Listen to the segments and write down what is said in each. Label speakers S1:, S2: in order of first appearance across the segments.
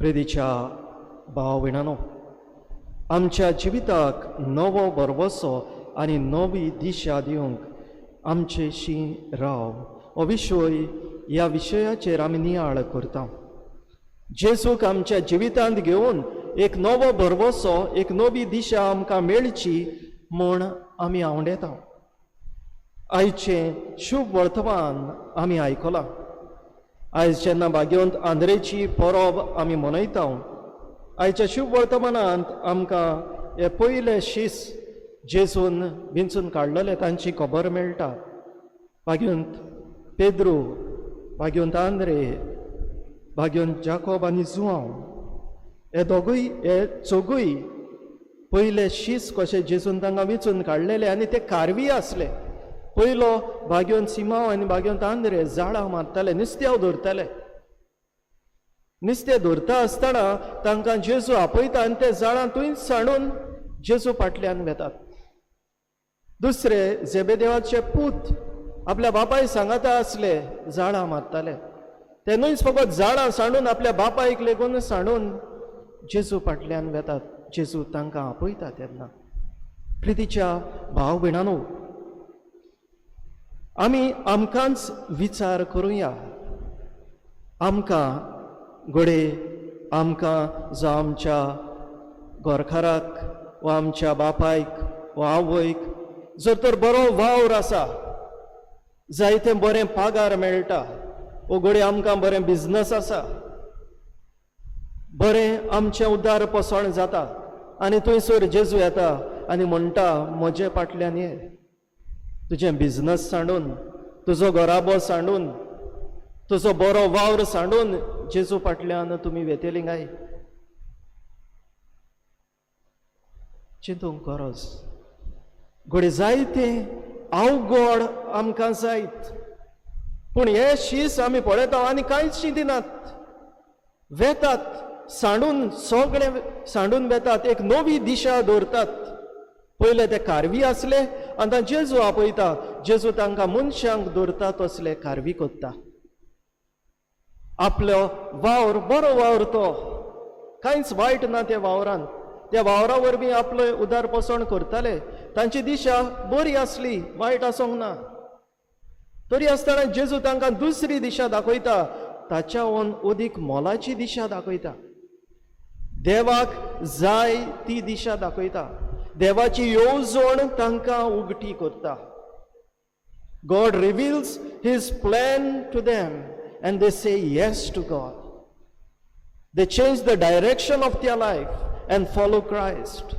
S1: प्रेदिच्या भाव भयणांनो, आमच्या जिविताक नवो भरवसो आनी नवी दिशा दिवंक आमचेशी राव हो विशय ह्या विशयाचेर आमी नियाळ करता. जेजूक आमच्या जिवितांत घेवन एक नवो भरवसो, एक नवी दिशा आमकां मेळची म्हूण आमी आंवडेता. आयचें शुभ वर्तमान आमी आयकलां. आयज जेन्ना भाग्यवंत आंद्रेची परब आमी मनयता, आयच्या शुभ वर्तमानांत आमकां हे पयले शीस जेजून विंचून काडलेले तांची खबर मेळटा. भाग्यवंत पेद्रू, भाग्यवंत आंद्रे, भाग्यवंत जाकोब आनी जुआंव हे चौगूय पयले शीस कशे जेजून तांकां विंचून काडलेले आनी ते कारवी आसले. पयलो भाग्यवंत सिमांव आनी भाग्यवंत आंद्रे जाळां मारताले, नुस्त्या धरताले. नुस्तें धरता आसतना तांकां जेजू आपयता आनी ते जाळां थंयच सांडून जेजू फाटल्यान वेतात. दुसरे जेबेदेवाचे पूत आपल्या बापाय सांगाता आसले, जाळां मारताले. ते न्हयच फकत जाळां सांडून आपल्या बापायक लेगून सांडून जेजू फाटल्यान वेतात. जेजू तांकां आपयता तेन्ना. प्रितीच्या भाव भयणांनो, आमी आमकांच विचार करुया. आमकां घोडे, आमकां जावं आमच्या घरकाराक वा आमच्या बापायक वा आवयक जर तर बरो वावर आसा, जायते बरें पागार मेळटा, वो घोडे आमकां बरें बिजनस आसा, बरें आमचें उदार पसण जाता आनी थंयसर जेजू येता आनी म्हणटा, म्हजे फाटल्यान ये. तुजें बिजनस सांडून, तुजो घराबो सांडून, तुजो बरो वावर सांडून जेजू फाटल्यान तुमी वेतेली काय? चिंतूंक गरज. घोडे जायते अवघड आमकां जायत, पूण हे शीस आमी पळयता आनी कांयच चिंतिनात. वेतात, सांडून, सगळे सांडून वेतात. एक नवी दिशा दवरतात. पयले ते कारवी आसले आनी आतां जेजू आपयता. जेजू तांकां मनशांक दवरता तसले कारवी कोत्ता. आपलो वावर, बरो वावर तो, कांयच वायट ना त्या वावरान. त्या वावरा वरवीं आपलो उदार पसण करताले. तांची दिशा बरी आसली, वायट आसूंक ना. तरी आसतना जेजू तांकां दुसरी दिशा दाखयता, ताच्या वोन अदीक मोलाची दिशा दाखयता. देवाक जाय ती दिशा दाखयता. देवाची येवजण तांकां उगटी करता. God reveals his plan to them and they say yes to God. They change the direction of their life and follow Christ.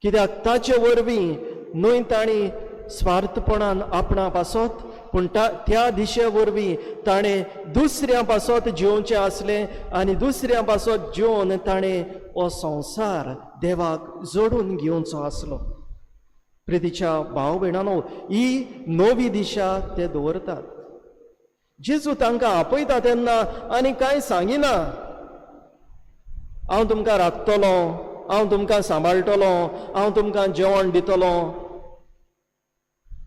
S1: कित्याक ताचे वरवीं न्हय तांणी स्वार्थपणान आपणा पासत, पूण त्या दिशे वरवीं ताणें दुसऱ्यां पासत जिवोवचें आसलें आनी दुसऱ्यां पासत जिवन ताणें हो संवसार देवाक जोडून घेवचो आसलो. प्रितीच्या भाव भयणांनो, ही नवी दिशा ते दवरतात. जेजू तांकां आपयता तेन्ना आनी कांय सांगिना. हांव तुमकां राखतलो, हांव तुमकां सांबाळटलो, हांव तुमकां जेवण दितलो,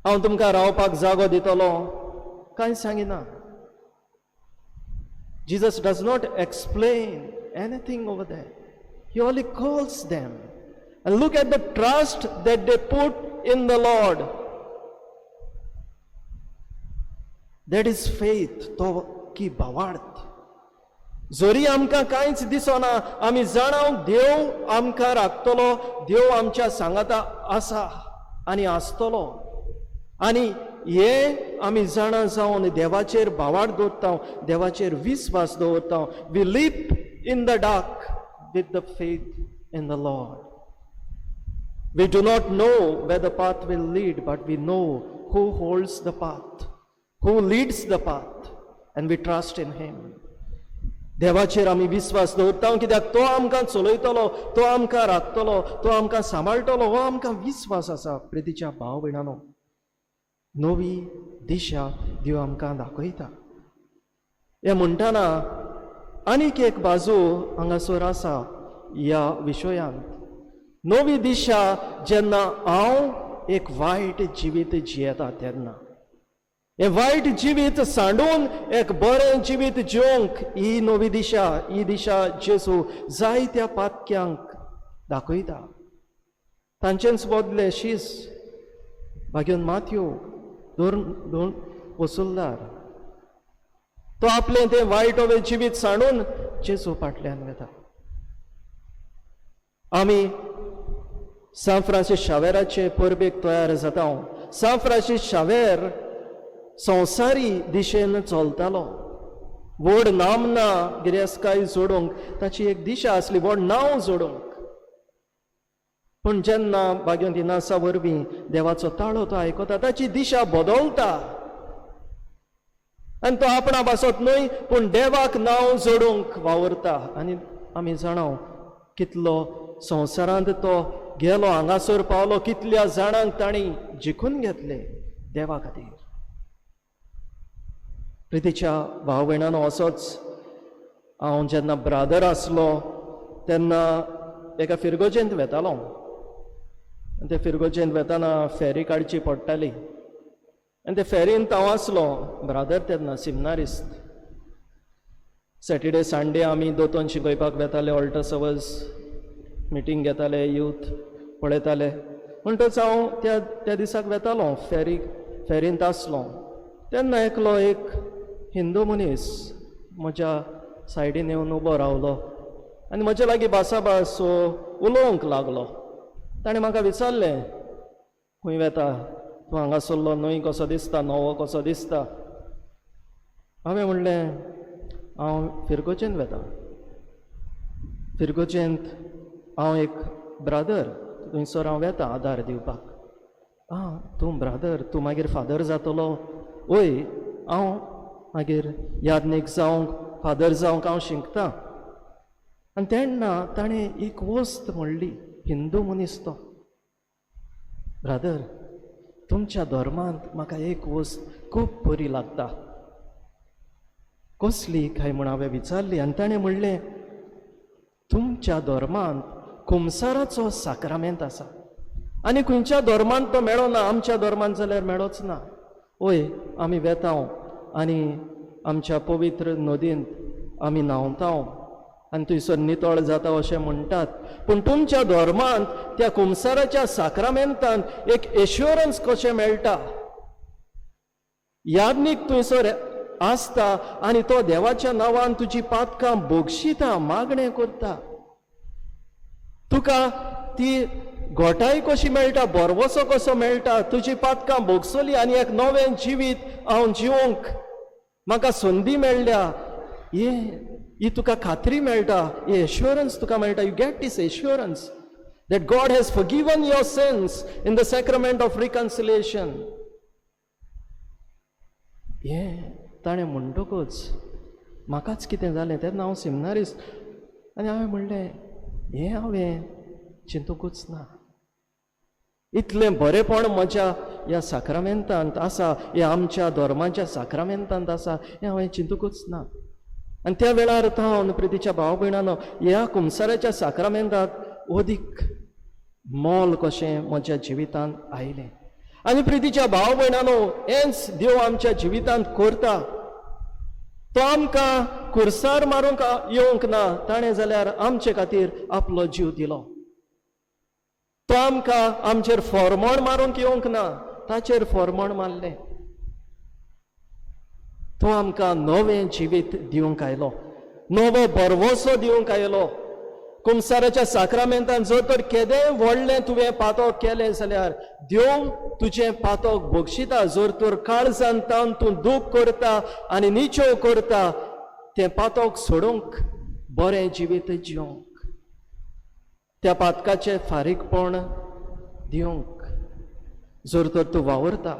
S1: हांव तुमकां रावपाक जागो दितलो, कांय सांगिना. Jesus does not explain anything over there. He only calls them. And look at the trust that they put in the Lord. That is faith. तो की भावार्थ. जरी आमकां कांयच दिसना, आमी जाणाव देव आमकां राखतलो, देव आमच्या सांगाता आसा आनी आसतलो. आनी हे आमी जाणा जावन देवाचेर भावार्थ दवरता, देवाचेर विस्वास दवरता. We leap in the dark with the faith in the Lord. We do not know where the path will lead, but we know who holds the path, who leads the path, and we trust in him. देवाचेर आमी विश्वास दवरता, कित्याक तो आमकां चलयतलो, तो आमकां राखतलो, तो आमकां सांबाळटलो, हो आमकां विश्वास आसा. प्रितीच्या भाव भयणांनो, नवी दिशा देव आमकां दाखयता. हे म्हणटाना आनीक एक बाजू हांगासर आसा ह्या विशयांत. नवी दिशा जेन्ना हांव एक वायट जिवीत जियेता तेन्ना, हे वायट जिवीत सांडून एक बरें जिवीत जिवंक ही नवी दिशा, ही दिशा जेजू जायत्या पातक्यांक दाखयता. तांचेच बदले शीस भाग्यन माथ्यू दोन वसुलदार, तो आपले ते वायट अवे जिवीत सांडून जेजू फाटल्यान वता. आमी सान फ्रांसीस शावेराचे परबेक तयार जाता. सान फ्रांसीस शावेर संवसारी दिशेन चलतालो. व्हड नामना गिरेस्काय जोडूंक ताची एक दिशा आसली, व्हड नांव जोडूंक. पूण जेन्ना भाग्यवंत इनासा वरवीं देवाचो ताळो तो आयकता, ताची दिशा बदलता. आनी तो आपणा पासत न्हय पूण देवाक नांव जोडूंक वावरता. आनी आमी जाणाव कितलो संवसारांत तो गेलो, हांगासर पावलो, कितल्या जाणांक ताणी जिखून घेतले देवा खातीर. प्रितीच्या भाव भयणानो, असोच हांव जेन्ना ब्रादर आसलो तेन्ना एका फिरगोजेंत वेतालो. ते फिरगोजेंत वेताना फेरी काडची पडटाली. आनी ते फेरींत हांव आसलो ब्रादर तेन्ना सिमनारिस्त. सॅटर्डे संडे आमी दोतोन शिकयपाक वेताले, ऑल्टस अवर्स मिटींग घेताले, यूथ पळयताले. म्हणटच हांव त्या दिसाक वेतालो, फेरींत आसलो. तेन्ना एकलो एक हिंदू मनीस म्हज्या सायडीन येवन उबो रावलो आनी म्हजे लागीं बासाबास उलोवंक लागलो. ताणें म्हाका विचारलें, खंय वेता तूं? हांगासरलो न्हय कसो दिसता, नवो कसो दिसता? हांवें म्हणलें, हांव फिरगोचेंत वेता. फिरगोचेंत हांव एक ब्रादर, थंयसर हांव वेता आदार दिवपाक. तूं ब्रादर, तूं मागीर फादर जातलो? ओय, हांव मागीर यादनीक जावंक, फादर जावंक हांव शिंकता. आनी तेन्ना ताणें एक वस्त म्हणली, हिंदू मनीस तो, ब्रादर, तुमच्या धर्मांत म्हाका एक वस्त खूब बरी लागता. कसली काय म्हूण हांवें विचारली. आनी ताणें म्हणलें, तुमच्या धर्मांत कुमसाराचो साक्रामेंत आसा आनी खंयच्या धर्मांत तो मेळना, आमच्या धर्मांत जाल्यार मेळोच ना. ओय, आमी वेता आनी आमच्या पवित्र नदींत आमी न्हांवता आनी थंयसर नितळ जाता अशें म्हणटात. पूण तुमच्या धर्मांत त्या कुमसाराच्या साक्रामेंतांत एक एश्युरन्स कशें मेळटा. याज्ञीक थंयसर आसता आनी तो देवाच्या नांवान तुजी पातकां बोगशिता, मागणें करता. तुका ती घोटाय कशी मेळटा, बरवसो कसो मेळटा. तुजी पातकां बोगसली आनी एक नवें जिवीत हांव जिवंक म्हाका संदी मेळ्ळ्या, ही तुका खात्री मेळटा, ही एश्युरन्स तुका मेळटा. You get this assurance that God has forgiven your sins in the sacrament of reconciliation. ताणें म्हणटकूच म्हाकाच कितें जालें. तेन्ना हांव सिमनारिस्त आनी हांवें म्हणलें, हांवें चिंतूंकूच ना. इतलें बरेपण म्हज्या ह्या साक्रामेंतांत आसा, हे आमच्या धर्माच्या साक्रामेंतांत आसा, हें हांवें चिंतूंकूच ना. आनी त्या वेळार हांव प्रितीच्या भाव भयणानो, ह्या कुमसाराच्या साक्रामेंतांत अदीक मोल कशें म्हज्या जिवितांत आयलें. आनी प्रितीच्या भाव भयणानो, हेंच देव आमच्या जिवितांत करता. तो आमकां खुरसार मारूंक येवंक ना, ताणें जाल्यार आमचे खातीर आपलो जीव दिलो. तो आमकां आमचेर फॉर्मण मारूंक येवंक ना, ताचेर फॉर्मण मारलें. तो आमकां नवें जिवीत दिवंक आयलो, नवो बरवसो दिवंक आयलो. कुमसाराच्या साक्रामेंतान जर तर केदें व्हडलें तुवें पातक केलें जाल्यार देव तुजें पातक बक्षिता. जर तर काळजांतान तूं दूख करता आनी निचो करता, तें पातक सोडूंक बरें जिवीत जिवंक, त्या पातकाचें फारीकपण दिवंक जर तर तूं वावरता,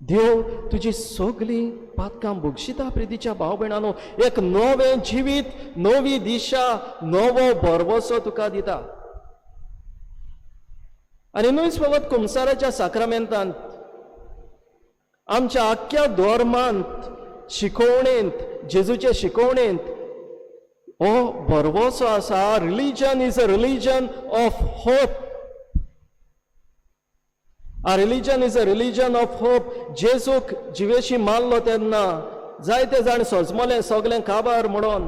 S1: देव तुजी सगळीं पातकां बक्षिता. प्रितीच्या भाव भयणानो, एक नवें जिवीत, नवी दिशा, नवो बरवसो तुका दिता. आनी न्हूच फकत कुमसाराच्या साक्रामेंतांत, आमच्या आख्ख्या धर्मांत, शिकवणेंत, जेजूचे शिकवणेंत हो बरवसो आसा. Religion is a religion of hope. Our religion is a religion of hope. जेजूक जिवेशी मारलो तेन्ना जायते जाण सोजमले सगळें काबार म्हणून,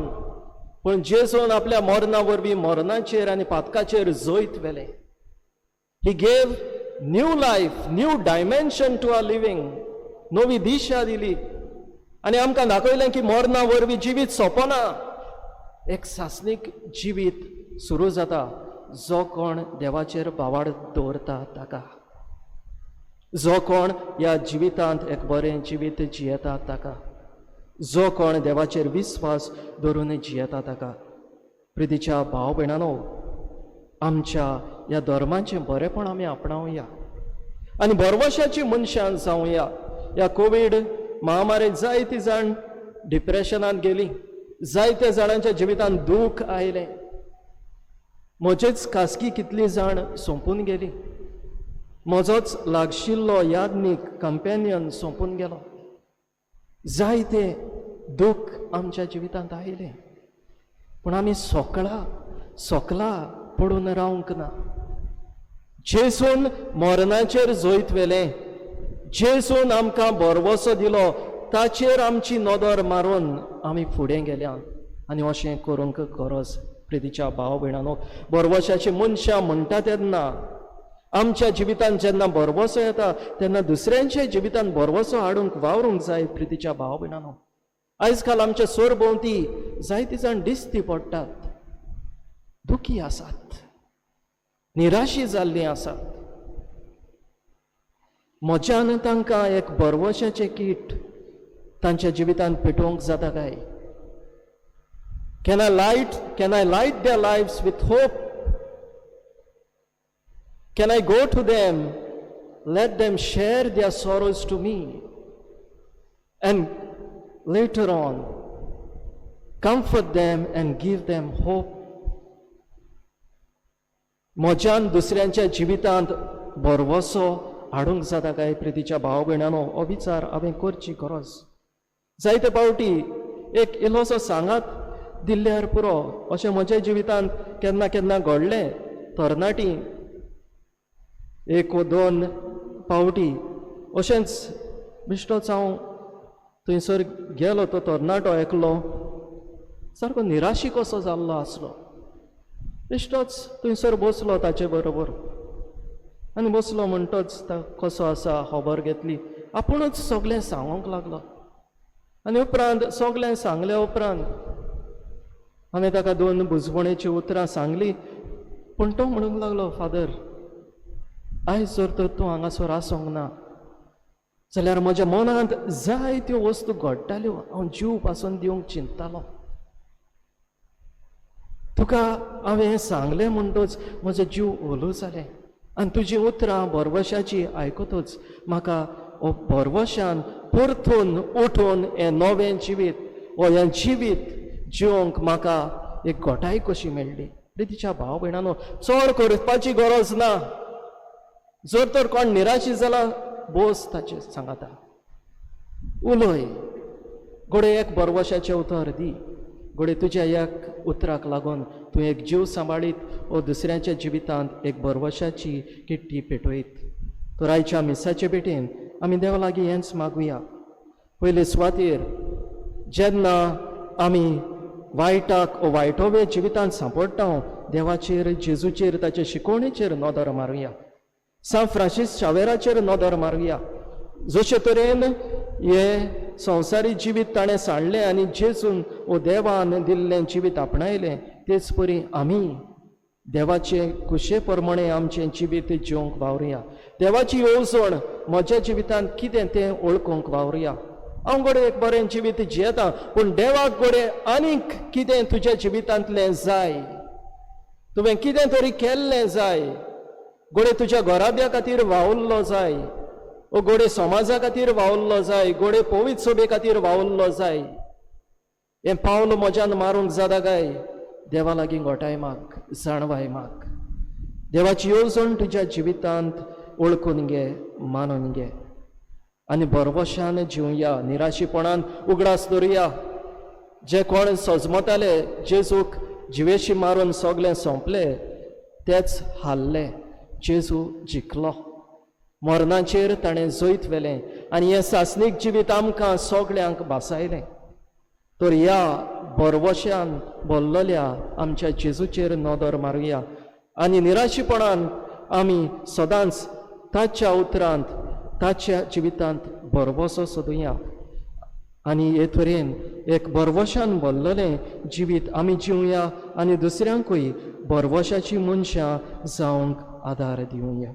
S1: पूण जेजून आपल्या मरणा वरवीं मरणाचेर आनी पातकाचेर जैत व्हेलें. He gave new life, new dimension to our living. नवी दिशा दिली आनी आमकां दाखयलें की मरणा वरवीं जिवीत सोंपना, एक सासणीक जिवीत सुरू जाता जो कोण देवाचेर बावाड दवरता ताका, जो कोण ह्या जिवितांत एक बरें जिवीत जियेता ताका, जो कोण देवाचेर विस्वास दवरून जियेता ताका. प्रितीच्या भाव भयणांनो, आमच्या ह्या धर्माचें बरेंपण आमी आपणावया आनी बरवशाची मनशां जावया. ह्या कोवीड महामारीत जायतीं जाण डिप्रेशनांत गेलीं, जायत्या जाणांच्या जिवितांत दूख आयलें. म्हजेच खासगी कितलीं जाण सोंपून गेलीं. म्हजोच लागशिल्लो याज्ञीक कंपेनियन सोंपून गेलो. जायते दूख आमच्या जिवितांत आयले, पूण आमी सोकला पडून रावंक ना. जेजून मरणाचेर जैत व्हेलें, जेजून आमकां बरवसो दिलो, ताचेर आमची नदर मारून आमी फुडें गेल्या आनी अशें करूंक गरज. प्रितीच्या भाव भयणांनो, बरवशाची मनशां म्हणटा तेन्ना आमच्या जिवितांत जेन्ना बरवसो येता तेन्ना दुसऱ्यांच्या जिवितांत बरवसो हाडूंक वावरूंक जाय. प्रितीच्या भाव भयणांनो, आयज काल आमच्या सोरभोंवती जायतीं जाण दिश्टी पडटात, दुखी आसात, निराशी जाल्लीं आसात. म्हज्यान तांकां एक बरवशाचें कीट तांच्या जिवितांत पेटोवंक जाता काय? Can I light their lives with hope? Can I go to them, let them share their sorrows to me, and later on comfort them and give them hope? म्हज्यान दुसऱ्यांच्या जिवितांत बरवसो हाडूंक जाता काय? प्रितीच्या भाव भयणांनो, हो विचार हांवें करची गरज. जायते फावटी एक इल्लोसो सांगात दिल्ल्यार पुरो, अशें म्हज्या जिवितांत केन्ना केन्ना घडलें. तरणाटी एक वा दोन फावटी अशेंच बिश्टोच हांव थंयसर गेलो, तो तरणाटो एकलो सारको निराशी कसो जाल्लो आसलो. बिश्टोच थंयसर बसलो ताचे बरोबर आनी बसलो म्हणटोच कसो आसा खबर घेतली, आपुणूच सगळें सांगूंक लागलो. आनी उपरांत सगळें सांगल्या उपरांत हांवें ताका दोन बुजवणेची उतरां सांगलीं, पूण तो म्हणूंक लागलो, फादर, आयज जर तर तूं हांगासर आसोंक ना जाल्यार म्हज्या मनांत जायत्यो वस्तू घडटाल्यो, हांव जीव पासून दिवंक चिंततालो. तुका हांवें सांगलें म्हणटच म्हजो जीव ओलो जालें आनी तुजीं उतरां बरवशाची आयकतच म्हाका बरवशान परतून उठून हें नवें जिवीत हें जिवीत जिवंक म्हाका एक घोटाय कशी मेळ्ळी. प्रितीच्या भाव भयणांनो, चड करपाची गरज ना. जर तर कोण निराशी जाला, बोस ताचे सांगाता, उलय, घोडे एक बरवशाचें उतर दी. घोडे तुज्या एक उतराक लागून तूं एक जीव सांबाळीत वा दुसऱ्याच्या जिवितांत एक बरवशाची किट्टी पेटयत. तर आयच्या मिसाचे भेटेन आमी देवा लागीं हेंच मागुया. पयले सुवातेर जेन्ना आमी वायटाक वा वायटोवे जिवितांत सांपडटा, देवाचेर, जेजूचेर, ताचे शिकवणेचेर नदर मारुया. सान फ्रांसीस शावेराचेर नदर मारुया. जशे तरेन हे संवसारी जिवीत ताणें सांडलें आनी जेजून वो देवान दिल्लें जिवीत आपणायलें, तेच परी आमी देवाचे कुशे प्रमाणे आमचें जिवीत जिवंक वावरुया. देवाची येवजण म्हज्या जिवितांत कितें तें वळखूंक वावरुया. हांव घोडे एक बरें जिवीत जियेता, पूण देवाक घोडे आनीक कितें तुज्या जिवितांतलें जाय, तुवें कितें तरी केल्लें जाय. घोडे तुज्या घोराब्या खातीर वावुरलो जाय, ओ घोडे समाजा खातीर वावुरलो जाय, घोडे पवित्र सभे खातीर वावुरलो जाय. हें पावल म्हज्यान मारूंक जाता काय? देवा लागीं घोटाय माग, जाणवाय माग. देवाची येवजण तुज्या जिवितांत वळखून घे, मानून घे आनी बरवशान जिवया. निराशीपणान उगडास दवरुया. जे कोण सजमताले जेजूक जिवेशी मारून सगळें सोंपलें, तेच हारले. जेजू जिखलो. मरणाचेर ताणें जैत व्हेलें आनी हें सासणीक जिवीत आमकां सगळ्यांक भासायलें. तर ह्या बरवशान भरलेल्या आमच्या जेजूचेर नदर मारुया आनी निराशीपणान आमी सदांच ताच्या उतरांत ताच्या जिवितांत बरवसो सोदुया आनी हे तरेन एक बरवशान भरलेलें जिवीत आमी जिवया आनी दुसऱ्यांकूय बरवशाची मनशां जावंक आदार दिवया.